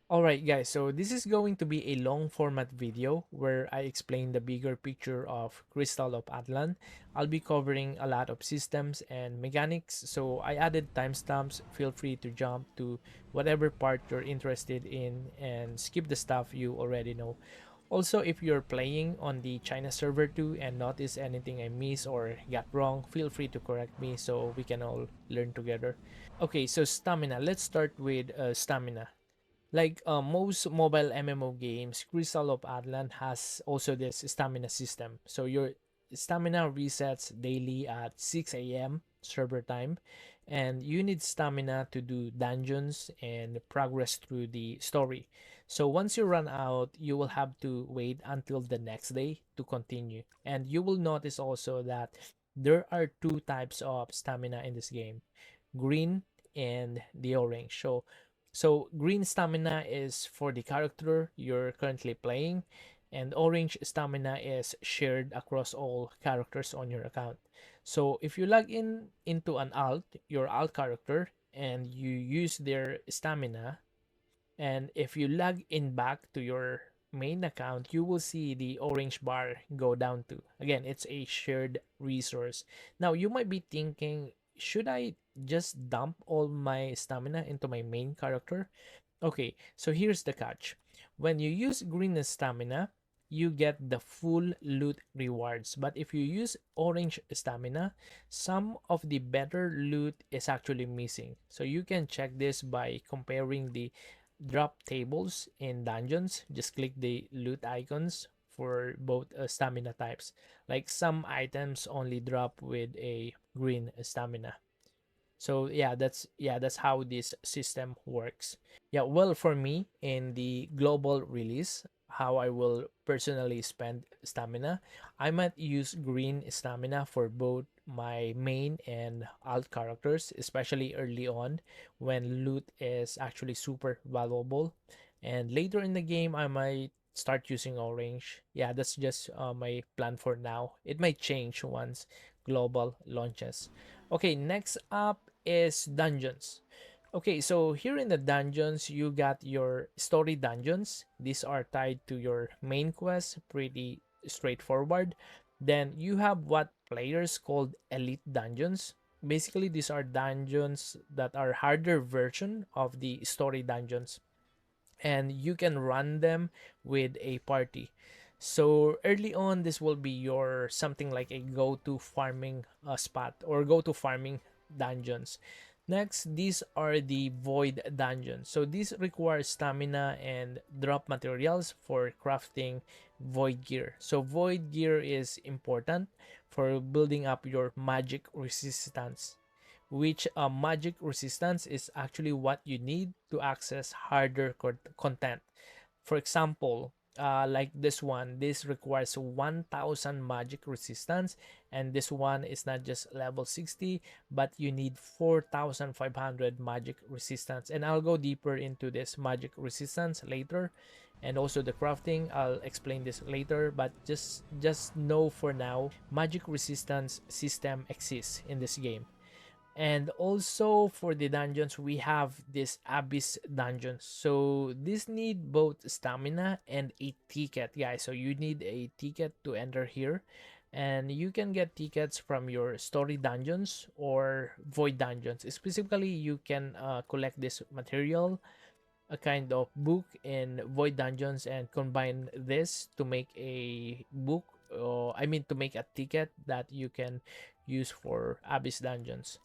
Alright guys, so this is going to be a long format video where I explain the bigger picture of Crystal of Atlan. I'll be covering a lot of systems and mechanics, so I added timestamps. Feel free to jump to whatever part you're interested in and skip the stuff you already know. Also, if you're playing on the China server too and notice anything I miss or got wrong, feel free to correct me so we can all learn together. Okay, so stamina. Let's start with stamina. Like most mobile MMO games, Crystal of Atlan has also this stamina system. So your stamina resets daily at 6 a.m. server time, and you need stamina to do dungeons and progress through the story. So once you run out, you will have to wait until the next day to continue. And you will notice also that there are two types of stamina in this game, green and the orange. So green stamina is for the character you're currently playing, and orange stamina is shared across all characters on your account. So if you log in into an alt, your alt character, and you use their stamina, and if you log in back to your main account, you will see the orange bar go down to. Again, it's a shared resource. Now, you might be thinking, should I just dump all my stamina into my main character? Okay, so here's the catch. When you use green stamina, you get the full loot rewards. But if you use orange stamina, some of the better loot is actually missing. So you can check this by comparing the drop tables in dungeons. Just click the loot icons for both stamina types. Like some items only drop with a green stamina. So that's how this system works. Yeah, well, for me in the global release, how I will personally spend stamina, I might use green stamina for both my main and alt characters, especially early on when loot is actually super valuable. And later in the game, I might start using orange. Yeah, that's just my plan for now. It might change once global launches. Okay, next up is dungeons. Okay, so here in the dungeons, you got your story dungeons. These are tied to your main quest, pretty straightforward. Then you have what players called elite dungeons. Basically, these are dungeons that are harder version of the story dungeons, and you can run them with a party. So early on, this will be your something like a go-to farming spot or go-to farming dungeons. Next, these are the void dungeons. So these require stamina and drop materials for crafting void gear. So void gear is important for building up your magic resistance, which magic resistance is actually what you need to access harder content. For example, like this one, this requires 1000 magic resistance, and this one is not just level 60, but you need 4500 magic resistance. And I'll go deeper into this magic resistance later, and also the crafting. I'll explain this later, but just know for now, magic resistance system exists in this game. And also for the dungeons, we have this abyss dungeons. So this need both stamina and a ticket, guys. So you need a ticket to enter here, and you can get tickets from your story dungeons or void dungeons. Specifically, you can collect this material, a kind of book in void dungeons, and combine this to make a book, or I mean to make a ticket that you can use for abyss dungeons.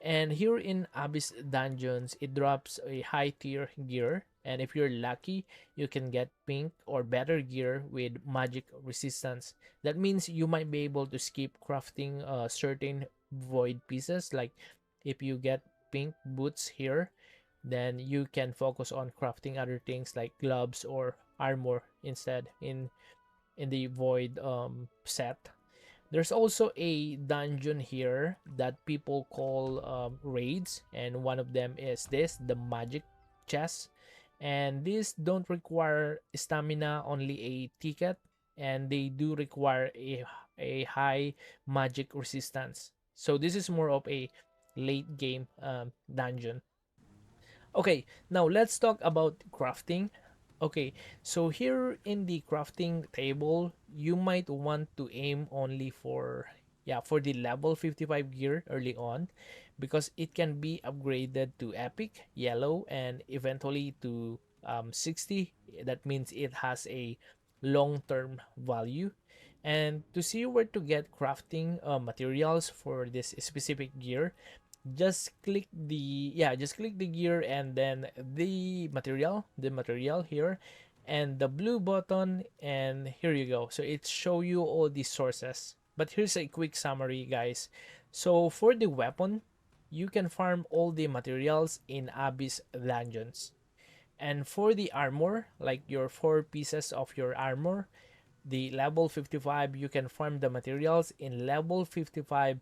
And here in Abyss Dungeons, it drops a high tier gear. And if you're lucky, you can get pink or better gear with magic resistance. That means you might be able to skip crafting certain void pieces. Like if you get pink boots here, then you can focus on crafting other things like gloves or armor instead in the void set. There's also a dungeon here that people call raids, and one of them is this, the magic chest. And these don't require stamina, only a ticket, and they do require a high magic resistance. So this is more of a late game dungeon. Okay, now let's talk about crafting. Okay, so here in the crafting table, you might want to aim only for, yeah, for the level 55 gear early on, because it can be upgraded to epic, yellow, and eventually to 60. That means it has a long-term value. And to see where to get crafting materials for this specific gear, just click the gear and then the material here, and the blue button, and here you go. So it show you all the sources, but here's a quick summary, guys. So for the weapon, you can farm all the materials in Abyss dungeons. And for the armor, like your 4 pieces of your armor, the level 55, you can farm the materials in level 55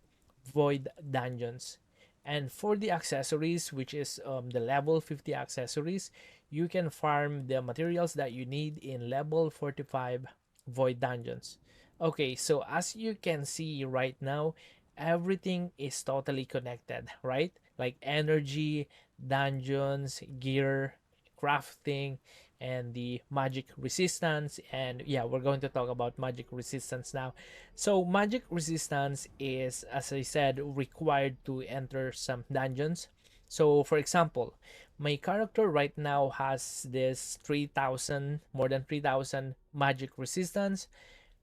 void dungeons. And for the accessories, which is the level 50 accessories, you can farm the materials that you need in level 45 void dungeons. Okay, so as you can see right now, everything is totally connected, right? Like energy, dungeons, gear, crafting, and the magic resistance. And yeah, we're going to talk about magic resistance now. So magic resistance is, as I said, required to enter some dungeons. So for example, my character right now has this 3000, more than 3000 magic resistance,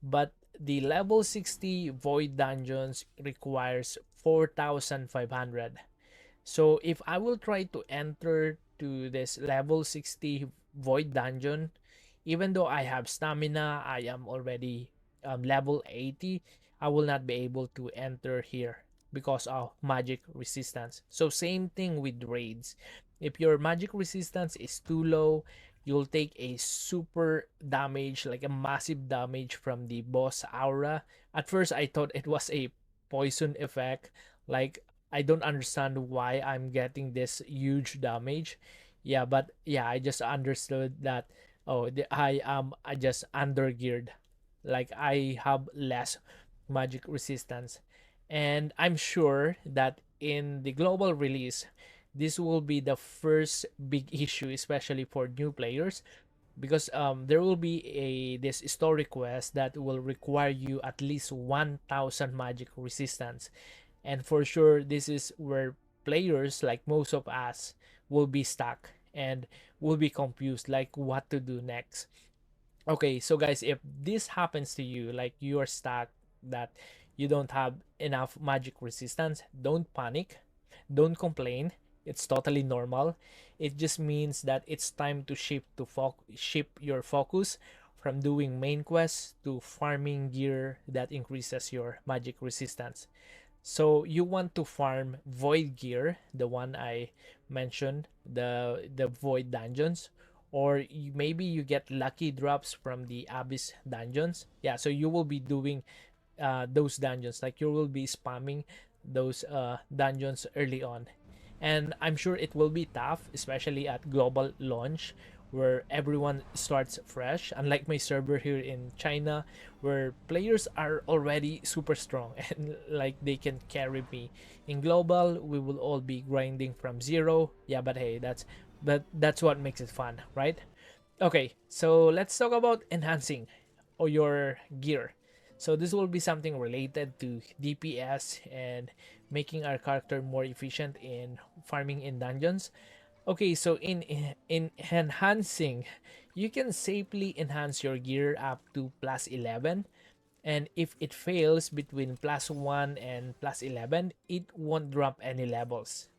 but the level 60 void dungeons requires 4500. So if I will try to enter to this level 60 void dungeon, even though I have stamina, I am already level 80, I will not be able to enter here because of magic resistance. So same thing with raids. If your magic resistance is too low, you'll take a super damage, like a massive damage from the boss aura. At first I thought it was a poison effect, like I don't understand why I'm getting this huge damage. Yeah, but yeah, I just understood that, oh, I just undergeared. Like I have less magic resistance. And I'm sure that in the global release, this will be the first big issue, especially for new players, because there will be a this story quest that will require you at least 1000 magic resistance. And for sure, this is where players like most of us will be stuck and will be confused, like what to do next. Okay, so guys, if this happens to you, like you are stuck, that you don't have enough magic resistance, don't panic, don't complain. It's totally normal. It just means that it's time to shift your focus from doing main quests to farming gear that increases your magic resistance. So you want to farm void gear, the one I mentioned, the void dungeons, or maybe you get lucky drops from the abyss dungeons. Yeah, so you will be doing those dungeons, like you will be spamming those dungeons early on. And I'm sure it will be tough, especially at global launch, where everyone starts fresh, unlike my server here in China, where players are already super strong and like they can carry me. In global, we will all be grinding from zero. Yeah, but hey, that's what makes it fun, right? Okay, so let's talk about enhancing or your gear. So this will be something related to DPS and making our character more efficient in farming in dungeons. Okay, so in enhancing, you can safely enhance your gear up to plus 11, and if it fails between plus 1 and plus 11, it won't drop any levels.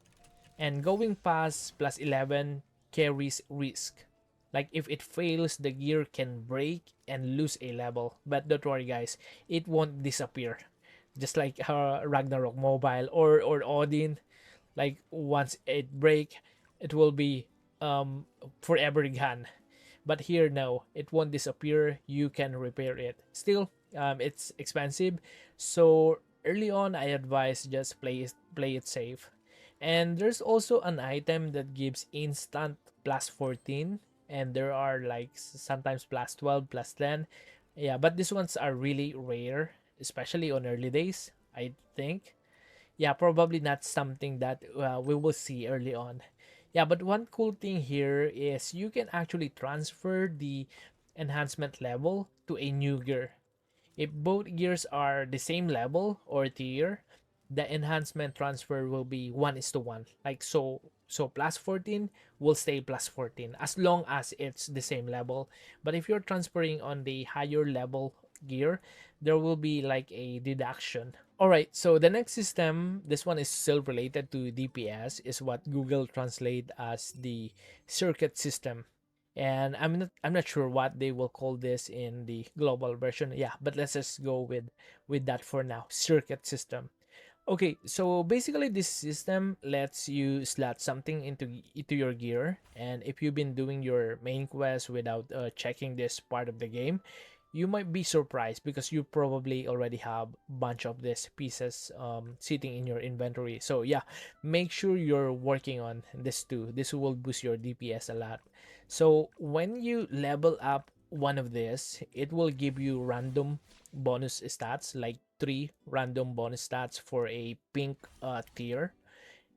And going past plus 11 carries risk. Like if it fails, the gear can break and lose a level. But don't worry, guys, it won't disappear. Just like Ragnarok Mobile or Odin, like once it break, it will be forever gone. But here, no, it won't disappear. You can repair it. Still, it's expensive, so early on I advise just play it safe. And there's also an item that gives instant plus 14, and there are like sometimes plus 12, plus 10. Yeah, but these ones are really rare, especially on early days, I think. Yeah, probably not something that we will see early on. Yeah, but one cool thing here is you can actually transfer the enhancement level to a new gear. If both gears are the same level or tier, the enhancement transfer will be 1:1. Like so plus 14 will stay plus 14 as long as it's the same level. But if you're transferring on the higher level gear, there will be like a deduction. All right, so the next system, this one is still related to DPS, is what Google translate as the circuit system. And I'm not sure what they will call this in the global version. Yeah, but let's just go with that for now. Circuit system. Okay, so basically this system lets you slot something into your gear, and if you've been doing your main quest without checking this part of the game, you might be surprised because you probably already have a bunch of these pieces sitting in your inventory. So yeah, make sure you're working on this too. This will boost your DPS a lot. So when you level up one of this, it will give you random bonus stats, like 3 random bonus stats for a pink tier.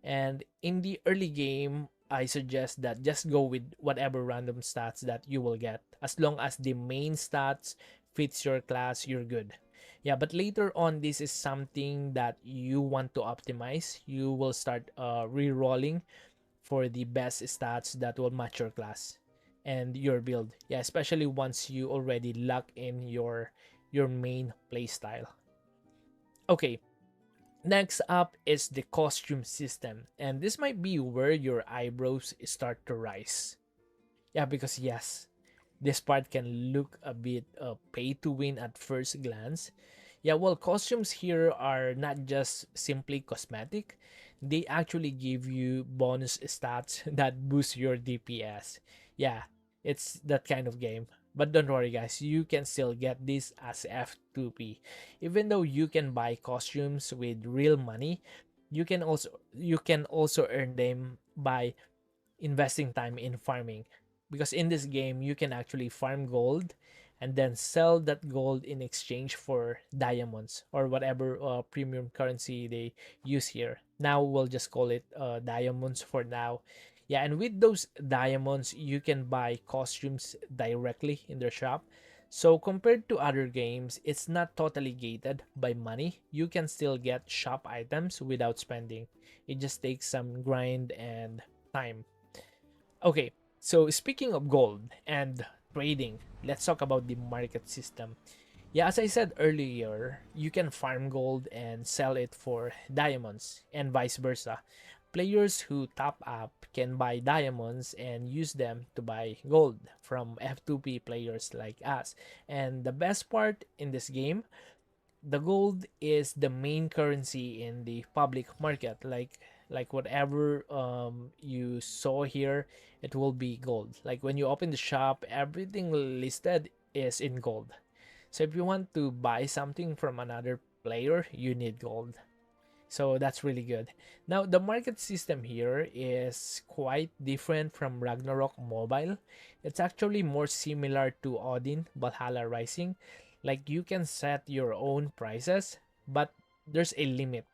And in the early game, I suggest that just go with whatever random stats that you will get. As long as the main stats fits your class, you're good. Yeah, but later on, this is something that you want to optimize. You will start re-rolling for the best stats that will match your class and your build. Yeah, especially once you already lock in your main playstyle. Okay, next up is the costume system, and this might be where your eyebrows start to rise. Yeah, because yes, this part can look a bit pay to win at first glance. Yeah, well, costumes here are not just simply cosmetic, they actually give you bonus stats that boost your DPS. Yeah, it's that kind of game. But don't worry, guys, you can still get this as F2P. Even though you can buy costumes with real money, you can also earn them by investing time in farming, because in this game you can actually farm gold and then sell that gold in exchange for diamonds or whatever premium currency they use here. Now we'll just call it diamonds for now. Yeah, and with those diamonds you can buy costumes directly in their shop. So compared to other games, it's not totally gated by money. You can still get shop items without spending. It just takes some grind and time. Okay, so speaking of gold and trading, let's talk about the market system. Yeah, as I said earlier, you can farm gold and sell it for diamonds, and vice versa. Players who top up can buy diamonds and use them to buy gold from F2P players like us. And the best part in this game, the gold is the main currency in the public market. Like whatever you saw here, it will be gold. Like when you open the shop, everything listed is in gold. So if you want to buy something from another player, you need gold. So that's really good. Now, the market system here is quite different from Ragnarok Mobile. It's actually more similar to Odin Valhalla Rising. Like you can set your own prices, but there's a limit.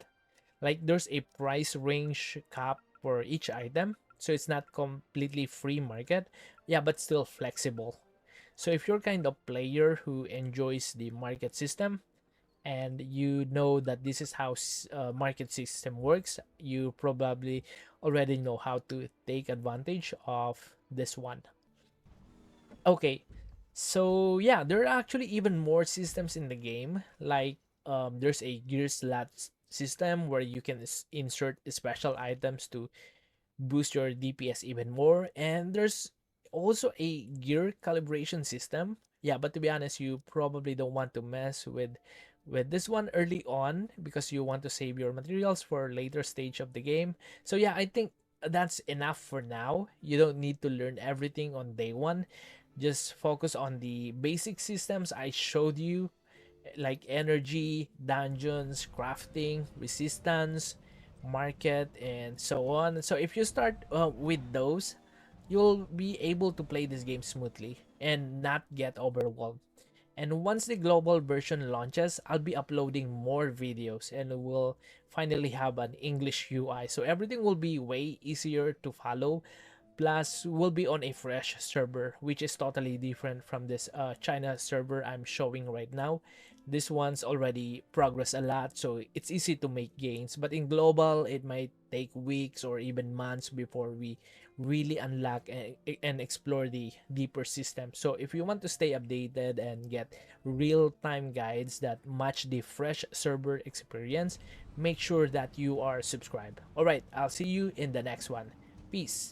Like there's a price range cap for each item. So it's not completely free market. Yeah, but still flexible. So if you're kind of player who enjoys the market system, and you know that this is how market system works, you probably already know how to take advantage of this one. Okay, so yeah, there are actually even more systems in the game. Like there's a gear slot system where you can insert special items to boost your DPS even more. And there's also a gear calibration system. Yeah, but to be honest, you probably don't want to mess with this one early on because you want to save your materials for later stage of the game. So yeah, I think that's enough for now. You don't need to learn everything on day one. Just focus on the basic systems I showed you, like energy, dungeons, crafting, resistance, market, and so on. So if you start with those, you'll be able to play this game smoothly and not get overwhelmed. And once the global version launches, I'll be uploading more videos and we'll finally have an English UI. So everything will be way easier to follow. Plus, we'll be on a fresh server, which is totally different from this China server I'm showing right now. This one's already progressed a lot, so it's easy to make gains. But in global, it might take weeks or even months before we really unlock and explore the deeper system. So if you want to stay updated and get real-time guides that match the fresh server experience, make sure that you are subscribed. All right, I'll see you in the next one. Peace.